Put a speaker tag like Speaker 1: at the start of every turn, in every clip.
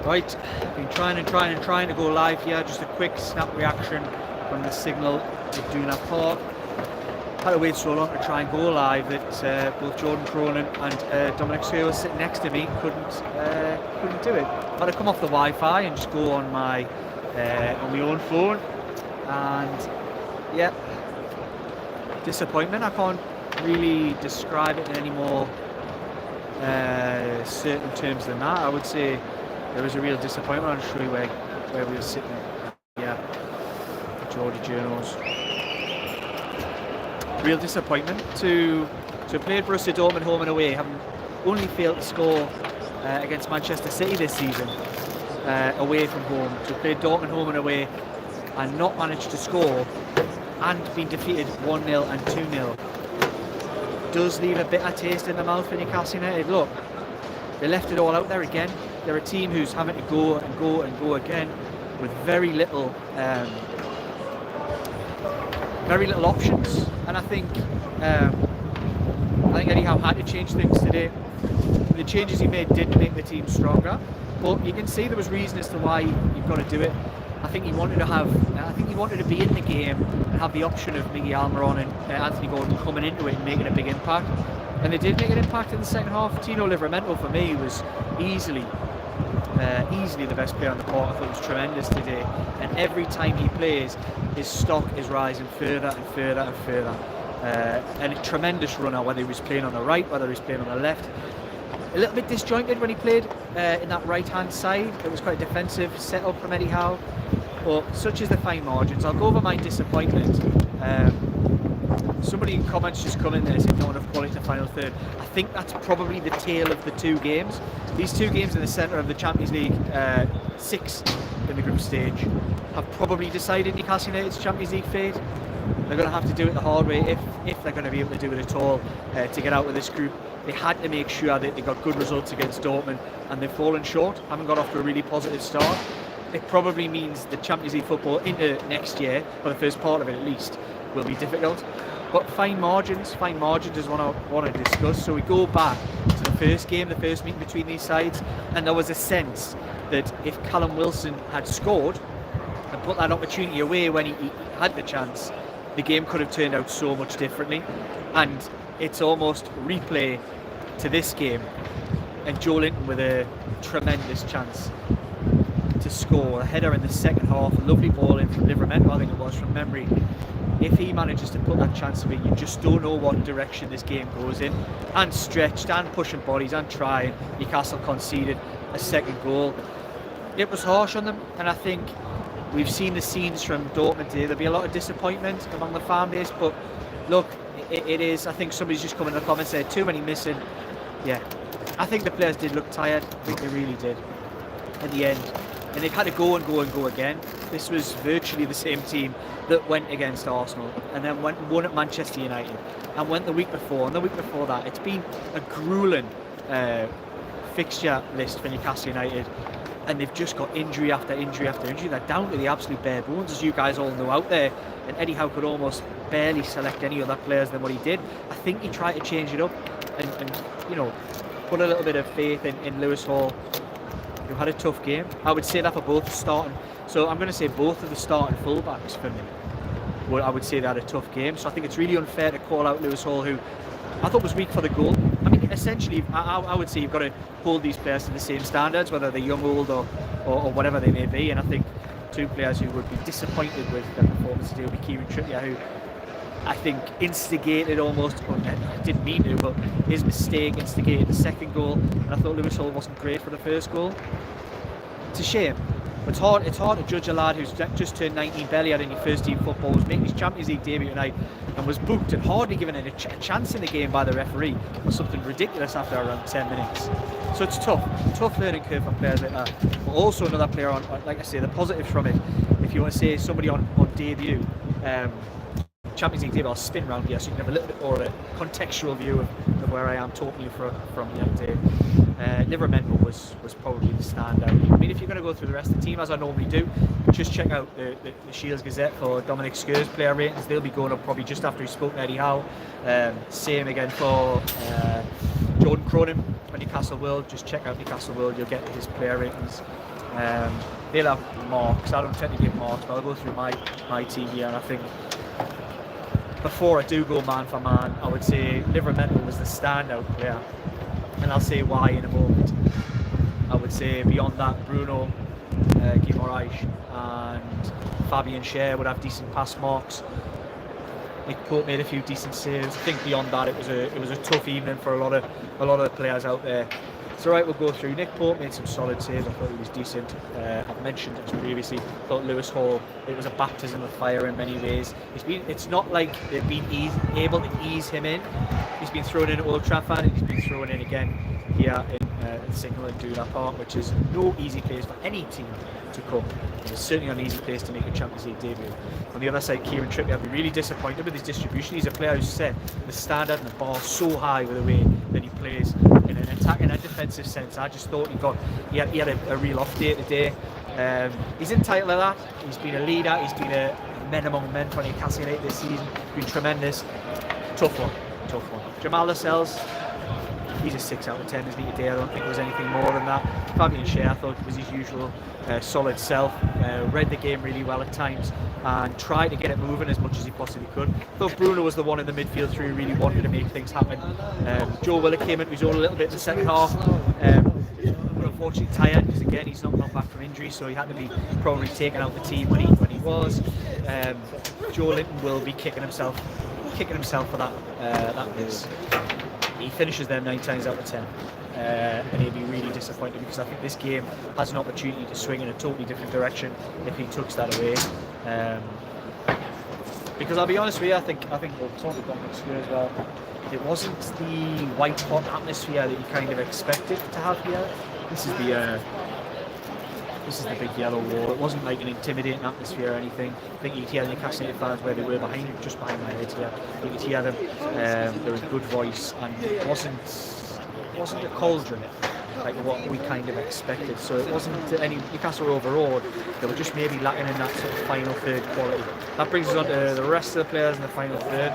Speaker 1: Right, I've been trying to go live here. Just a quick snap reaction from the signal at Duna Park. Had to wait so long to try and go live that both Jordan Cronin and Dominic Skerr sitting next to me couldn't do it. Had to come off the Wi-Fi and just go on my own phone, and yeah, disappointment. I can't really describe it in any more certain terms than that. I would say there was a real disappointment. I'll show you where we were sitting. Yeah, Geordie Journos. Real disappointment to play Borussia Dortmund home and away, having only failed to score against Manchester City this season away from home. To play Dortmund home and away and not manage to score and been defeated 1-0 and 2-0 does leave a bitter taste in the mouth for Newcastle United. Look, they left it all out there again. They're a team who's having to go and go and go again with very little options. And I think Eddie Howe had to change things today. The changes he made did make the team stronger, but you can see there was reason as to why you've got to do it. I think he wanted to be in the game and have the option of Miggy Almiron and Anthony Gordon coming into it and making a big impact. And they did make an impact in the second half. Tino Livramento for me was easily the best player on the court. I thought he was tremendous today, and every time he plays, his stock is rising further and further and further. And a tremendous runner, whether he was playing on the right, whether he was playing on the left. A little bit disjointed when he played in that right-hand side. It was quite a defensive setup from Eddie Howe. But such is the fine margins. I'll go over my disappointment. Somebody in comments just come in there saying not enough quality in the final third. I think that's probably the tale of the two games. These two games in the centre of the Champions League 6 in the group stage have probably decided Newcastle United's Champions League fate. They're going to have to do it the hard way if they're going to be able to do it at all to get out of this group. They had to make sure that they got good results against Dortmund, and they've fallen short, haven't got off to a really positive start. It probably means the Champions League football into next year, for the first part of it at least, will be difficult. But fine margins is what I want to discuss. So we go back to the first game, the first meeting between these sides, and there was a sense that if Callum Wilson had scored and put that opportunity away when he had the chance, the game could have turned out so much differently. And it's almost replay to this game, and Joe Linton with a tremendous chance to score, a header in the second half, a lovely ball in from Livramento, I think it was, from memory. If he manages to put that chance away, you just don't know what direction this game goes in. And stretched and pushing bodies and trying, Newcastle conceded a second goal. It was harsh on them, and I think we've seen the scenes from Dortmund today. There'll be a lot of disappointment among the fan base, but look, it is, I think somebody's just come in the comments there, too many missing. Yeah, I think the players did look tired. I think they really did at the end. And they've had to go and go and go again. This was virtually the same team that went against Arsenal and then won at Manchester United and went the week before and the week before that. It's been a grueling fixture list for Newcastle United, and they've just got injury after injury after injury. They're down to the absolute bare bones, as you guys all know out there, and Eddie Howe could almost barely select any other players than what he did. I think he tried to change it up and put a little bit of faith in Lewis Hall, who had a tough game. I would say that for both the starting. So I'm going to say both of the starting fullbacks for me. I would say they had a tough game. So I think it's really unfair to call out Lewis Hall, who I thought was weak for the goal. I mean, essentially, I would say you've got to hold these players to the same standards, whether they're young, old, or whatever they may be. And I think two players who would be disappointed with their performance today would be Kieran Trippier, who I think instigated almost, didn't mean to, but his mistake instigated the second goal. And I thought Lewis Hall wasn't great for the first goal. It's a shame. It's hard to judge a lad who's just turned 19, barely had any first team football, was making his Champions League debut tonight and was booked and hardly given a chance in the game by the referee for something ridiculous after around 10 minutes. So it's tough learning curve for players like that. But also another player on, like I say, the positives from it, if you want to say somebody on debut, Champions League debut, I'll spin round here so you can have a little bit more of a contextual view of where I am talking you from the other day. Livramento was probably the standout. I mean, if you're going to go through the rest of the team, as I normally do, just check out the Shields Gazette for Dominic Skerr's player ratings. They'll be going up probably just after he spoke to Eddie Howe. Same again for Jordan Cronin for Newcastle World. Just check out Newcastle World, you'll get his player ratings. They'll have marks. I don't tend to give marks, but I'll go through my team here, and I think before I do go man for man, I would say Livramento was the standout player, and I'll say why in a moment. I would say beyond that, Bruno Guimaraes and Fabian Schär would have decent pass marks. Nick Pope made a few decent saves. I think beyond that, it was a tough evening for a lot of the players out there. So right, we'll go through. Nick Pope made some solid saves. I thought he was decent. I've mentioned it previously. I thought Lewis Hall, it was a baptism of fire in many ways. It's not like they've been able to ease him in. He's been thrown in at Old Trafford, and he's been thrown in again here in Signal and Duna Park, which is no easy place for any team to come. It's certainly not an easy place to make a Champions League debut. On the other side, Kieran Trippier, I've been really disappointed with his distribution. He's a player who's set the standard and the bar so high with the way that he plays in an attacking and defensive sense. I just thought he had a real off day today. He's entitled to that. He's been a leader. He's been a men among men for Newcastle United this season. Been tremendous. Tough one. Jamal Lascelles, he's a 6 out of 10, isn't he, today? I don't think there was anything more than that. Fabian Schär, I thought, was his usual solid self. Read the game really well at times and tried to get it moving as much as he possibly could. I thought Bruno was the one in the midfield who really wanted to make things happen. Joe Willock came into his own a little bit in the second half. But unfortunately tired, because again he's not come back from injury, so he had to be probably taken out the team when he was. Joe Linton will be kicking himself for that miss. He finishes them 9 times out of 10, and he'll be really disappointed, because I think this game has an opportunity to swing in a totally different direction if he tucks that away. Because I'll be honest with you, I think we'll talk about next year as well. It wasn't the white hot atmosphere that you kind of expected to have here. This is the big yellow wall. It wasn't like an intimidating atmosphere or anything. I think you could hear the Newcastle United fans where they were just behind my head here. You could hear them. There was a good voice, and it wasn't a cauldron like what we kind of expected. So it wasn't any Newcastle overawed. They were just maybe lacking in that sort of final third quality. That brings us on to the rest of the players in the final third.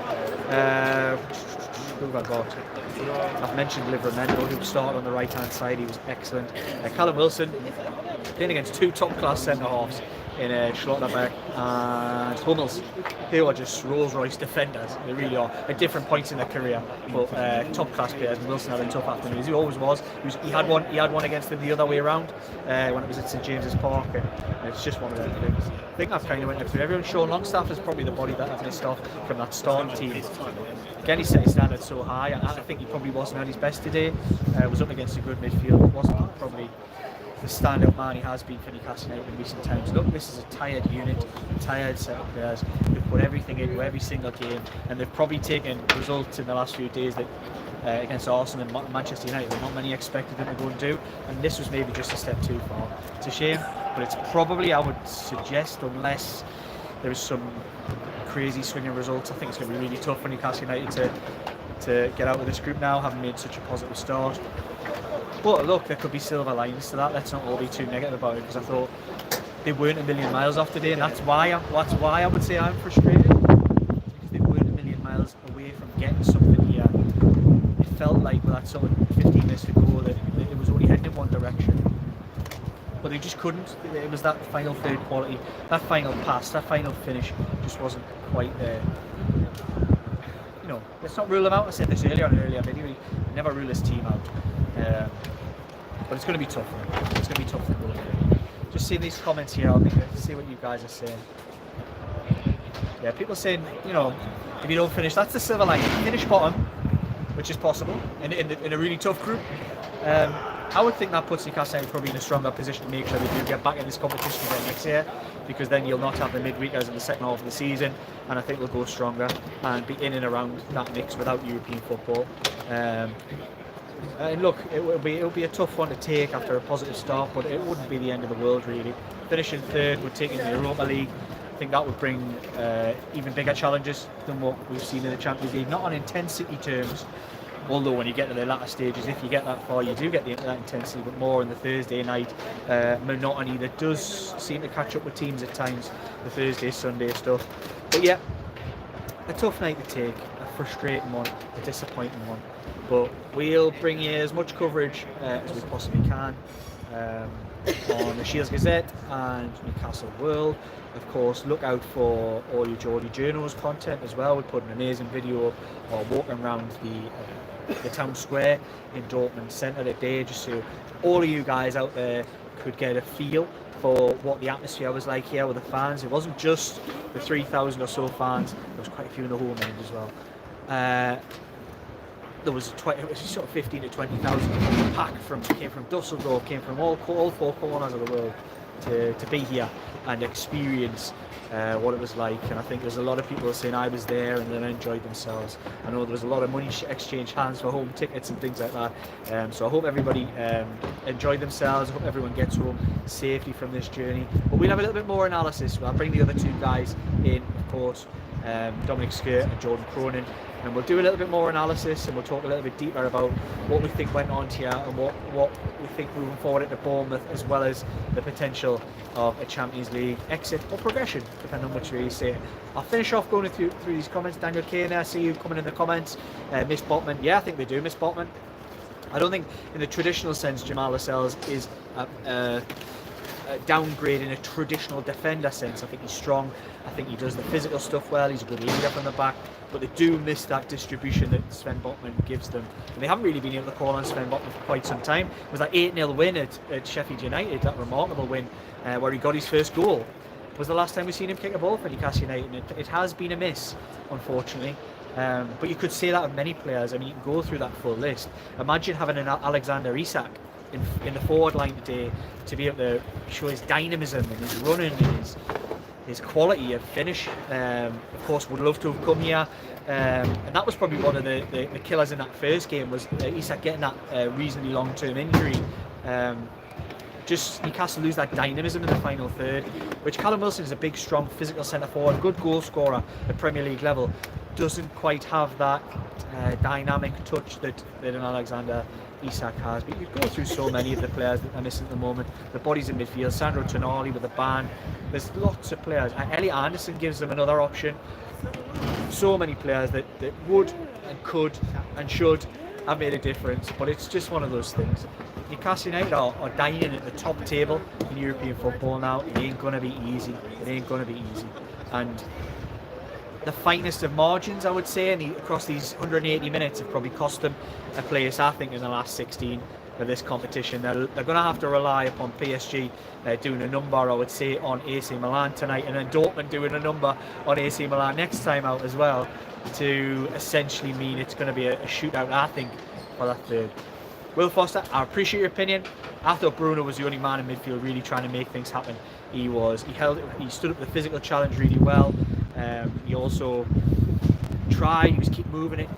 Speaker 1: Who have I got? I've mentioned Livramento, who started on the right hand side. He was excellent. Callum Wilson playing against 2 top class centre halves in Schlotterbeck and Hummels, who are just Rolls Royce defenders. They really are at different points in their career, but top class players. And Wilson had a tough afternoon, as he always was. He had one against them the other way around when it was at St James's Park, and it's just one of those things. I think I've kind of went through everyone. Sean Longstaff is probably the body that I've missed off from that starting team. Again, he set his standards so high. I think he probably wasn't at his best today. Was up against a good midfield. It wasn't probably the standout man he has been for Newcastle United in recent times. Look, this is a tired unit, tired set of players who've put everything into every single game, and they've probably taken results in the last few days that against Arsenal and Manchester United that not many expected them to go and do, and this was maybe just a step too far. It's a shame, but it's probably, I would suggest, unless there is some crazy swinging results, I think it's going to be really tough for Newcastle United to get out of this group now, having made such a positive start. But look, there could be silver linings to that. Let's not all be too negative about it, because I thought they weren't a million miles off today, and that's why I would say I'm frustrated, because they weren't a million miles away from getting something here. It felt like with that sort of 15 minutes to go that it was only heading in one direction, but they just couldn't. It was that final third quality, that final pass, that final finish just wasn't quite there. You know, let's not rule them out. I said this earlier on an earlier video. Never rule this team out. But it's going to be tough. It's going to be tough to go there. Just seeing these comments here, I'll see what you guys are saying. Yeah, people saying, you know, if you don't finish, that's the silver lining. Finish bottom, which is possible in a really tough group. I would think that puts Newcastle probably in a stronger position to make sure they do get back in this competition again next year, because then you'll not have the midweekers in the second half of the season, and I think they'll go stronger and be in and around that mix without European football. And look, it'll be a tough one to take after a positive start, but it wouldn't be the end of the world really. Finishing third would take in the Europa League. I think that would bring even bigger challenges than what we've seen in the Champions League. Not on intensity terms, although when you get to the latter stages, if you get that far, you do get that intensity, but more in the Thursday night monotony that does seem to catch up with teams at times, the Thursday, Sunday stuff. But yeah, a tough night to take, a frustrating one, a disappointing one. But we'll bring you as much coverage as we possibly can. on the Shields Gazette and Newcastle World. Of course, look out for all your Geordie Journos content as well. We put an amazing video of walking around the town square in Dortmund centre today, just so all of you guys out there could get a feel for what the atmosphere was like here with the fans. It wasn't just the 3,000 or so fans, there was quite a few in the home end as well. There was sort of 15 to 20,000 pack came from Dusseldorf, came from all four corners of the world to be here and experience what it was like. And I think there's a lot of people saying I was there and then enjoyed themselves. I know there was a lot of money exchanged hands for home tickets and things like that. So I hope everybody enjoyed themselves. I hope everyone gets home safely from this journey. But we'll have a little bit more analysis. I'll bring the other two guys in, of course, Dominic Skirt and Jordan Cronin. And we'll do a little bit more analysis and we'll talk a little bit deeper about what we think went on here and what we think moving forward into Bournemouth, as well as the potential of a Champions League exit or progression, depending on which way you say it. I'll finish off going through these comments. Daniel Kane, I see you coming in the comments. Miss Botman, yeah, I think they do miss Botman. I don't think in the traditional sense Jamal Lascelles is downgrade in a traditional defender sense. I think he's strong. I think he does the physical stuff well. He's a good leader from the back, but they do miss that distribution that Sven Botman gives them. And they haven't really been able to call on Sven Botman for quite some time. It was that 8-0 win at Sheffield United, that remarkable win where he got his first goal. It was the last time we've seen him kick a ball for Newcastle United, and it has been a miss, unfortunately. But you could say that of many players. I mean, you can go through that full list. Imagine having an Alexander Isak in the forward line today to be able to show his dynamism and his running and his quality of finish. Of course, would love to have come here, and that was probably one of the killers in that first game, was Isak getting that reasonably long-term injury. Just Newcastle lose that dynamism in the final third, which Callum Wilson is a big, strong, physical centre forward, good goal scorer at Premier League level, doesn't quite have that dynamic touch that an Alexander Isak has. But you go through so many of the players that are missing at the moment. The bodies in midfield, Sandro Tonali with the ban. There's lots of players. Elliot Anderson gives them another option. So many players that would and could and should have made a difference, but it's just one of those things. Newcastle United are dying at the top table in European football now. It ain't going to be easy. It ain't going to be easy. And the finest of margins, I would say, across these 180 minutes have probably cost them a place, I think, in the last 16 of this competition. They're going to have to rely upon PSG doing a number, I would say, on AC Milan tonight, and then Dortmund doing a number on AC Milan next time out as well, to essentially mean it's going to be a shootout, I think, for that third. Will Foster, I appreciate your opinion. I thought Bruno was the only man in midfield really trying to make things happen. He stood up the physical challenge really well. He also tried, he was keep moving it,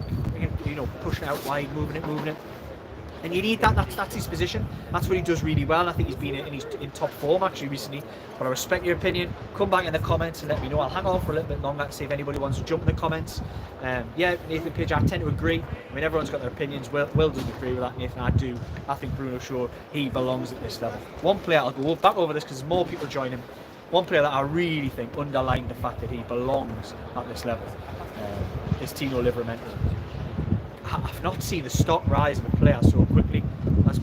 Speaker 1: pushing it out wide, moving it. And you need that, that's his position. That's what he does really well. I think he's been in top form actually recently. But I respect your opinion. Come back in the comments and let me know. I'll hang on for a little bit longer to see if anybody wants to jump in the comments. Yeah, Nathan Page, I tend to agree. I mean, everyone's got their opinions. Will doesn't agree with that, Nathan. I do. I think Bruno Shaw, he belongs at this level. One player, I'll go back over this because there's more people joining. One player that I really think underlined the fact that he belongs at this level is Tino Livramento. I've not seen the stock rise of a player so quickly as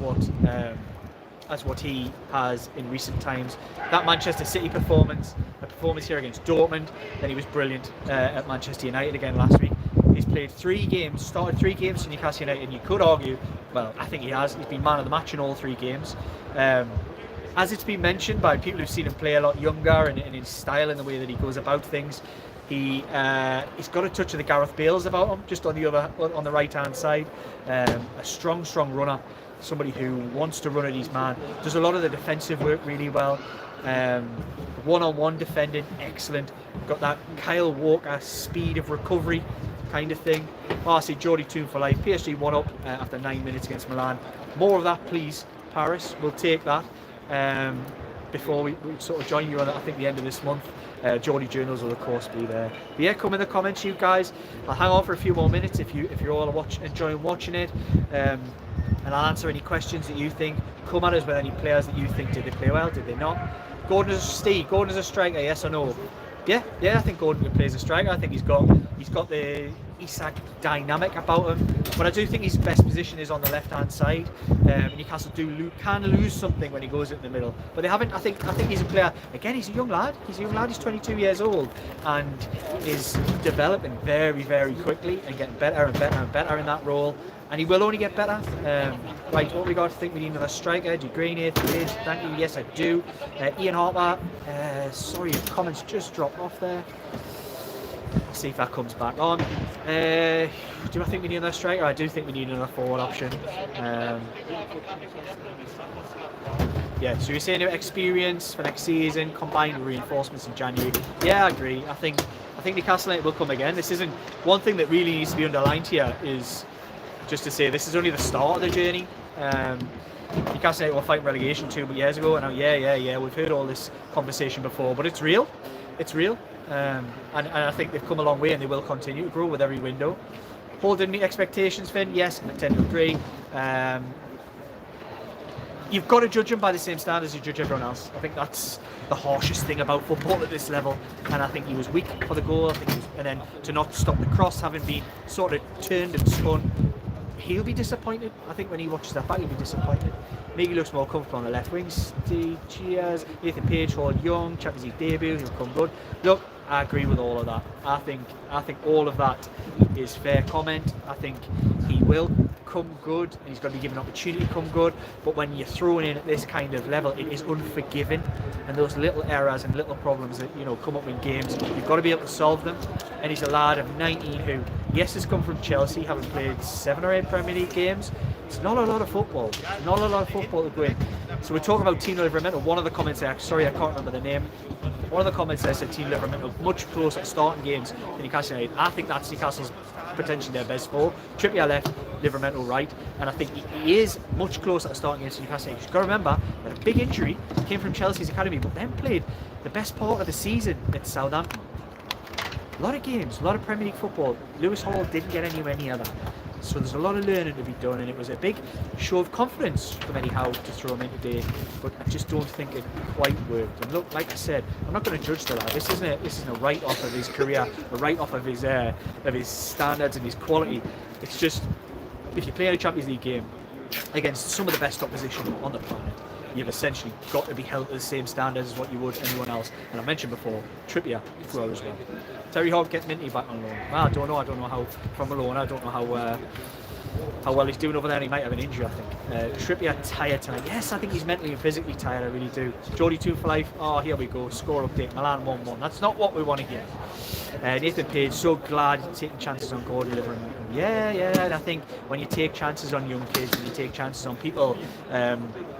Speaker 1: what he has in recent times. That Manchester City performance, a performance here against Dortmund, then he was brilliant at Manchester United again last week. He's played 3 games, started 3 games for Newcastle United, and you could argue, well, I think he has. He's been man of the match in all 3 games. As it's been mentioned by people who've seen him play a lot younger and in his style and the way that he goes about things, he's got a touch of the Gareth Bales about him, just on the right hand side. A strong runner, somebody who wants to run at his man, does a lot of the defensive work really well. One-on-one defending, excellent. Got that Kyle Walker speed of recovery kind of thing. I see Geordie tuned for life. PSG 1 up after 9 minutes against Milan. More of that, please, Paris. We'll take that. Before we sort of join you on, I think, the end of this month. Geordie Journos will of course be there. But yeah, come in the comments, you guys. I'll hang on for a few more minutes if you're all enjoying watching it, and I'll answer any questions that you think. Come at us with any players that you think, did they play well, did they not? Gordon is a striker, yes or no? Yeah, I think Gordon can play as a striker. I think he's got the Isak dynamic about him. But I do think his best position is on the left-hand side. Newcastle can lose something when he goes in the middle, but they haven't. I think he's a player. Again, he's a young lad. He's 22 years old and is developing very, very quickly and getting better and better and better in that role. And he will only get better. Right, what we got to think we need another striker. Do you agree, Nathan? Thank you. Yes, I do. Ian Harper. Sorry, your comments just dropped off there. Let's see if that comes back on. Do I think we need another striker? I do think we need another forward option. Yeah, so you're saying about experience for next season combined with reinforcements in January. Yeah, I agree. I think Newcastle United will come again. This isn't one thing that really needs to be underlined here is just to say this is only the start of the journey. Newcastle United were fighting relegation 2 years ago, and now we've heard all this conversation before, but it's real. It's real. And I think they've come a long way and they will continue to grow with every window. Holding the expectations, Finn? Yes, I tend to agree. You've got to judge them by the same standards you judge everyone else. I think that's the harshest thing about football at this level. And I think he was weak for the goal. And then to not stop the cross, having been sort of turned and spun, he'll be disappointed. I think when he watches that back, he'll be disappointed. Miggy looks more comfortable on the left wing. Cheers. Nathan Page, Hall Young, Champions League debut, he'll come good. Look, I agree with all of that. I think all of that is fair comment. I think he will come good and he's going to be given an opportunity to come good, but when you're thrown in at this kind of level, it is unforgiving, and those little errors and little problems that come up in games, you've got to be able to solve them. And he's a lad of 19 who, yes, has come from Chelsea, having played 7 or 8 Premier League games. It's not a lot of football. It's not a lot of football to go in. So we're talking about Team Livermental. One of the comments there, sorry, I can't remember the name. One of the comments there said Team Livermental much closer at starting games than Newcastle United. I think that's Newcastle's potentially their best four. Trippier left, Livermental right, and I think he is much closer at starting games than Newcastle United. You've got to remember that a big injury came from Chelsea's academy, but then played the best part of the season at Southampton. A lot of games, a lot of Premier League football. Lewis Hall didn't get anywhere near that. So there's a lot of learning to be done, and it was a big show of confidence from Eddie Howe to throw him in today, but I just don't think it quite worked. And look, like I said, I'm not going to judge the lad. This isn't a write-off of his career, a write-off of his standards and his quality. It's just, if you play in a Champions League game against some of the best opposition on the planet, you've essentially got to be held to the same standards as what you would anyone else. And I mentioned before, Trippier as well. Terry Hogg getting Minty back on loan. Well, I don't know how from a loan. I don't know how well he's doing over there. He might have an injury, I think. Trippier tired tonight. Yes, I think he's mentally and physically tired. I really do. Geordie 2 for life. Oh, here we go. Score update. Milan 1-1. That's not what we want to hear. Nathan Page, so glad you're taking chances on Geordie Livermental. Yeah. And I think when you take chances on young kids and you take chances on people,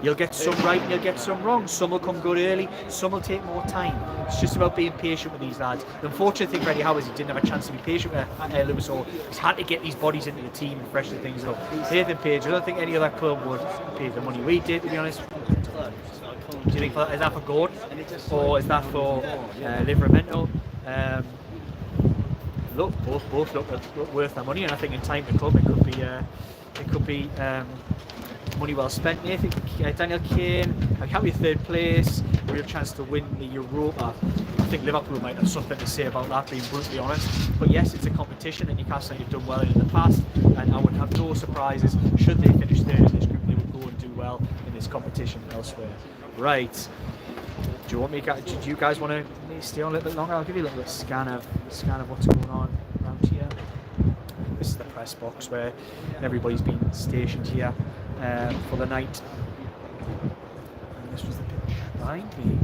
Speaker 1: you'll get some right and you'll get some wrong. Some will come good early, some will take more time. It's just about being patient with these lads. The unfortunate thing for Eddie Howe is he didn't have a chance to be patient with Lewis Hall. He's had to get these bodies into the team and freshen things up. Nathan Page, I don't think any other club would pay the money we did, to be honest. Do you think is that for Gordon or is that for Livermental? Look, both look worth their money, and I think in time to come it could be money well spent. Nathan, Daniel Kane, I'm happy with 3rd place, a real chance to win the Europa. I think Liverpool might have something to say about that, being brutally honest. But yes, it's a competition, and Newcastle have done well in the past, and I would have no surprises should they finish 3rd in this group. They would go and do well in this competition elsewhere. Right. Do you guys want to stay on a little bit longer? I'll give you a little bit of scan of what's going on around here. This is the press box where everybody's been stationed here for the night. And this was the pitch behind me.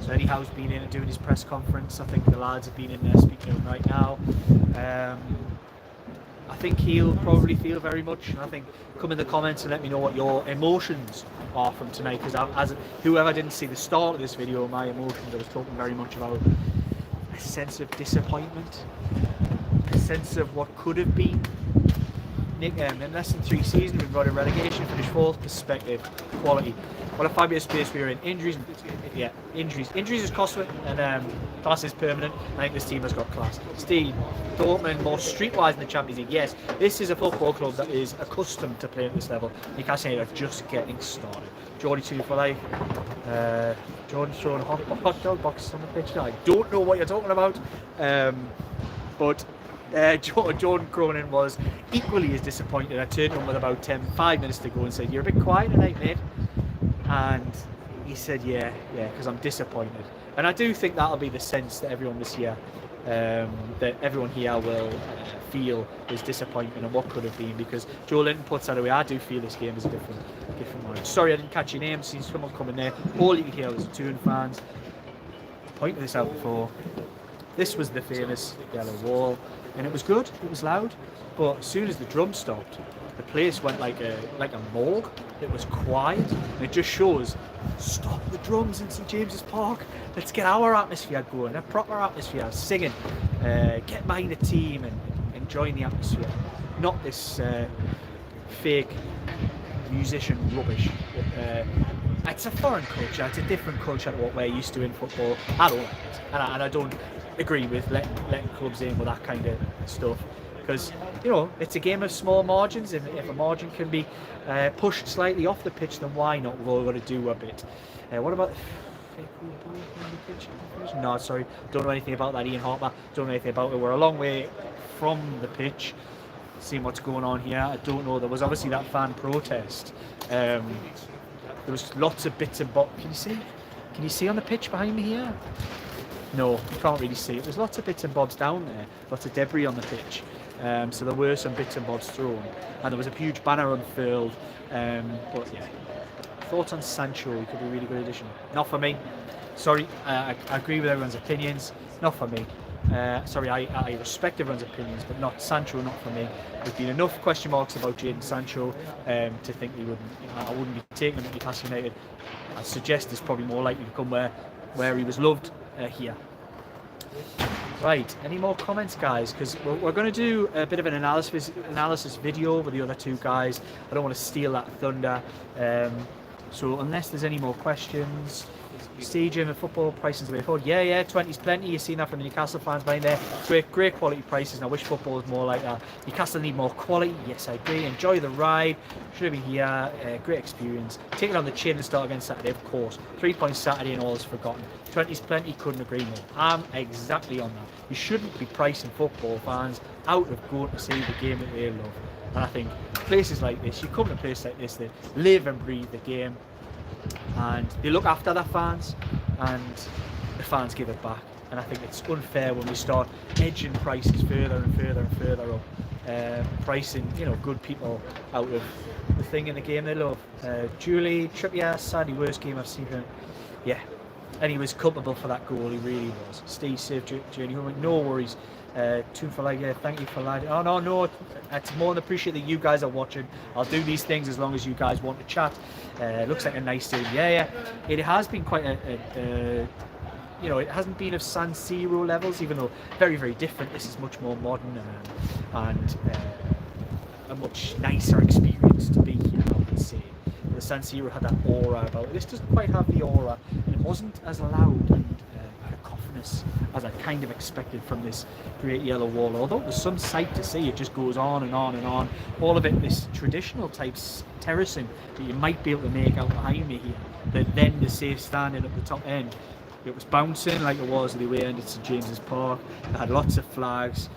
Speaker 1: So Eddie Howe's been in and doing his press conference. I think the lads have been in there speaking to him right now. I think he'll probably feel very much, and I think come in the comments and let me know what your emotions are from tonight, because as whoever didn't see the start of this video, my emotions, I was talking very much about a sense of disappointment, a sense of what could have been. Nick, in less than 3 seasons we've got a relegation, finished 4th, perspective, quality. What a fabulous space we were in. Injuries is costly, and class is permanent. I think this team has got class. Steve, Dortmund more streetwise in the Champions League. Yes, this is a football club that is accustomed to playing at this level. Newcastle are just getting started. Geordie 2 for life. Jordan's throwing hot dog boxes on the pitch now. I don't know what you're talking about, but Jordan Cronin was equally as disappointed. I turned to him with about 5 minutes to go and said, "You're a bit quiet tonight, mate." And he said, yeah, because I'm disappointed. And I do think that'll be the sense that everyone this year, that everyone here will feel is disappointment and what could have been, because Joe Linton puts that away. I do feel this game is a different one. Sorry, I didn't catch your name. Seen someone coming there. All you could hear was the Toon fans. Pointed this out before. This was the famous yellow wall, and it was good. It was loud, but as soon as the drum stopped, the place went like a morgue. It was quiet, and it just shows, stop the drums in St James's Park. Let's get our atmosphere going, a proper atmosphere, singing, get behind the team and enjoying the atmosphere. Not this fake musician rubbish. It's a foreign culture. It's a different culture to what we're used to in football. I don't like it, and I don't agree with letting clubs in with that kind of stuff. Because, you know, it's a game of small margins. If a margin can be pushed slightly off the pitch, then why not? We've all got to do a bit. What about the pitch? No, sorry, don't know anything about that. Ian Harper, don't know anything about it. We're a long way from the pitch. Seeing what's going on here, I don't know. There was obviously that fan protest. There was lots of bits and bobs. Can you see? Can you see on the pitch behind me here? No, you can't really see it. There's lots of bits and bobs down there. Lots of debris on the pitch. So there were some bits and bobs thrown, and there was a huge banner unfurled. But yeah, thoughts on Sancho? He could be a really good addition. Not for me. Sorry, I agree with everyone's opinions. Not for me. Sorry, I respect everyone's opinions, but not Sancho. Not for me. There's been enough question marks about Jadon Sancho to think I wouldn't be taking him at Newcastle United. I suggest it's probably more likely to come where he was loved here. Right, any more comments, guys? Because we're going to do a bit of an analysis video with the other two guys. I don't want to steal that thunder. So unless there's any more questions, stadium and football prices way forward. Yeah, 20's plenty. You've seen that from the Newcastle fans behind there. Great quality prices. And I wish football was more like that. Newcastle need more quality. Yes, I agree. Enjoy the ride. Should have been here. Great experience. Take it on the chin and start again Saturday, of course. 3 points Saturday and all is forgotten. 20's plenty. Couldn't agree more. I'm exactly on that. You shouldn't be pricing football fans out of going to see the game that they love. And I think places like this, you come to a place like this that live and breathe the game, and they look after their fans, and the fans give it back. And I think it's unfair when we start edging prices further and further and further up, pricing, you know, good people out of the thing in the game they love. Julie Trippier, sadly worst game I've seen him. Yeah, and he was culpable for that goal. He really was. Steve saved Journey home. No worries. Tune for like, thank you for like. Oh no, it's more than appreciate that you guys are watching. I'll do these things as long as you guys want to chat. Looks like a nice stadium. Yeah. It has been quite you know, it hasn't been of San Siro levels, even though very, very different. This is much more modern and a much nicer experience to be here, I would say. The San Siro had that aura about it. This doesn't quite have the aura, and it wasn't as loud and cacophonous as I kind of expected from this great yellow wall. Although there's some sight to see, it just goes on and on and on. All of it, this traditional type terracing that you might be able to make out behind me here. But then the safe standing at the top end. It was bouncing like it was at the way end at St James's Park. It had lots of flags,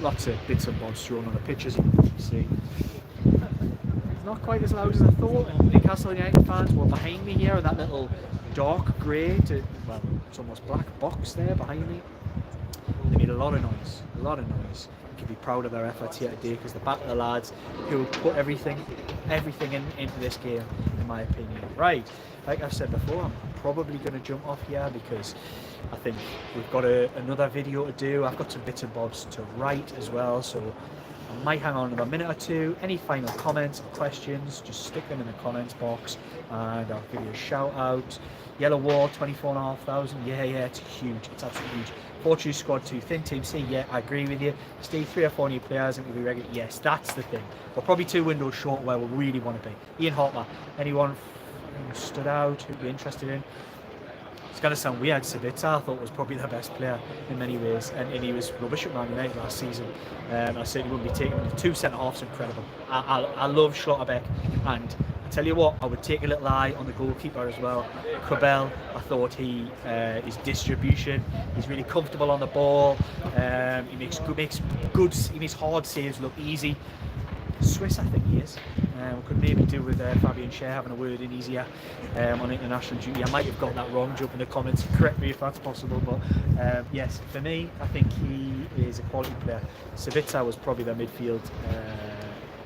Speaker 1: lots of bits and bobs thrown on the pitches, you can see. Not quite as loud as I thought. Newcastle United fans were behind me here in that little dark grey to, well, it's almost black box there behind me. They made a lot of noise. You can be proud of their efforts here today, because the back of the lads who put everything into this game, in my opinion. Right, like I've said before, I'm probably going to jump off here because I think we've got another video to do. I've got some bits and bobs to write as well, so I might hang on another minute or two. Any final comments or questions, just stick them in the comments box and I'll give you a shout out. Yellow Wall, 24,500. Yeah, it's huge. It's absolutely huge. Fortune squad 2, thin team C. Yeah, I agree with you. Steve, 3 or 4 new players and we'll be regular. Yes, that's the thing. We're probably 2 windows short where we really want to be. Ian Harper, anyone who stood out, who'd be interested in? It's going to sound weird, Sabitzer I thought was probably the best player in many ways, and he was rubbish at Man United last season. I certainly wouldn't be taking him. The 2 centre-halves incredible. I love Schlotterbeck, and I tell you what, I would take a little eye on the goalkeeper as well. Cabell, I thought his distribution, he's really comfortable on the ball. He makes hard saves look easy. Swiss, I think he is. Could maybe do with Fabian Schär having a word in his ear on international duty. I might have got that wrong. Jump in the comments, correct me if that's possible. But yes, for me, I think he is a quality player. Savica was probably their midfield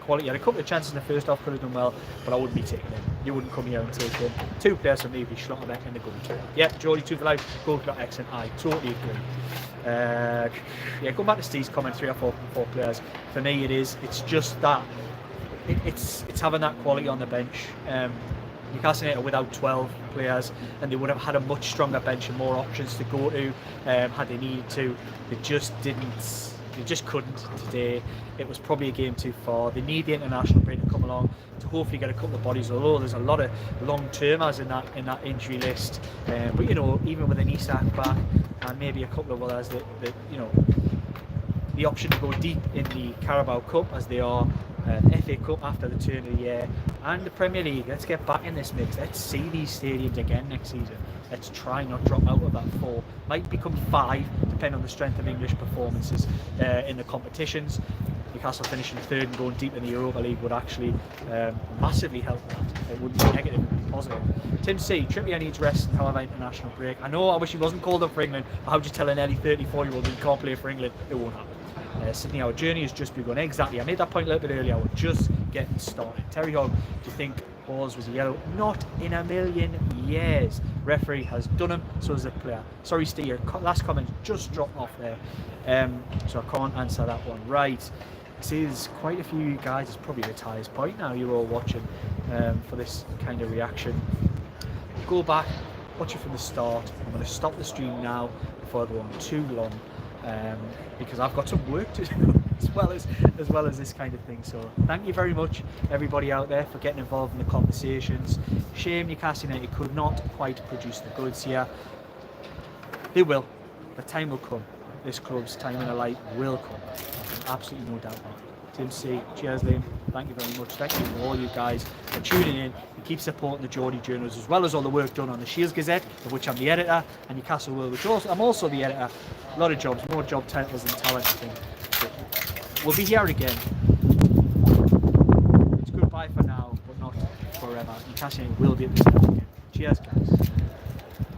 Speaker 1: quality. He had a couple of chances in the first half, could have done well, but I wouldn't be taking him. You wouldn't come here and take him. Two players for me would be Schlotterbeck and the goalkeeper. Yeah, Geordie 2 for life, goalkeeper excellent. I totally agree. Yeah, going back to Steve's comment, 3 or 4 players. For me, it's just that. It's having that quality on the bench. Newcastle United without 12 players, and they would have had a much stronger bench and more options to go to had they needed to. They just didn't. They just couldn't today. It was probably a game too far. They need the international break to come along to hopefully get a couple of bodies. Although there's a lot of long-termers in that injury list, but you know, even with an Isak back and maybe a couple of others that you know, the option to go deep in the Carabao Cup as they are. FA Cup after the turn of the year and the Premier League. Let's get back in this mix. Let's see these stadiums again next season. Let's try not drop out of that 4. Might become 5 depending on the strength of English performances in the competitions. Newcastle finishing 3rd and going deep in the Europa League would actually massively help that. It wouldn't be negative, it would be positive. Tim C, Trippier needs rest and however international break. I know, I wish he wasn't called up for England, but how would you tell an early 34-year-old that he can't play for England? It won't happen. Sydney, our journey has just begun. Exactly. I made that point a little bit earlier. We're just getting started. Terry Hogg, do you think Hawes was a yellow? Not in a million years. Referee has done him, so is the player. Sorry, Steve, your last comment just dropped off there. So I can't answer that one. Right. This is quite a few guys. It's probably the highest point now you're all watching for this kind of reaction. Go back, watch it from the start. I'm going to stop the stream now before I go on too long. Because I've got some work to do as well as this kind of thing. So thank you very much everybody out there for getting involved in the conversations. Shame Newcastle United could not quite produce the goods here. They will. The time will come. This club's time in the light will come. Absolutely no doubt about it. Tim C, cheers Liam, thank you very much. Thank you to all you guys for tuning in and keep supporting the Geordie Journos as well as all the work done on the Shields Gazette, of which I'm the editor, and Newcastle World, which I'm also the editor. A lot of jobs, more job titles than talent, I think. But we'll be here again. It's goodbye for now, but not forever. Newcastle will be at this level again. Cheers guys.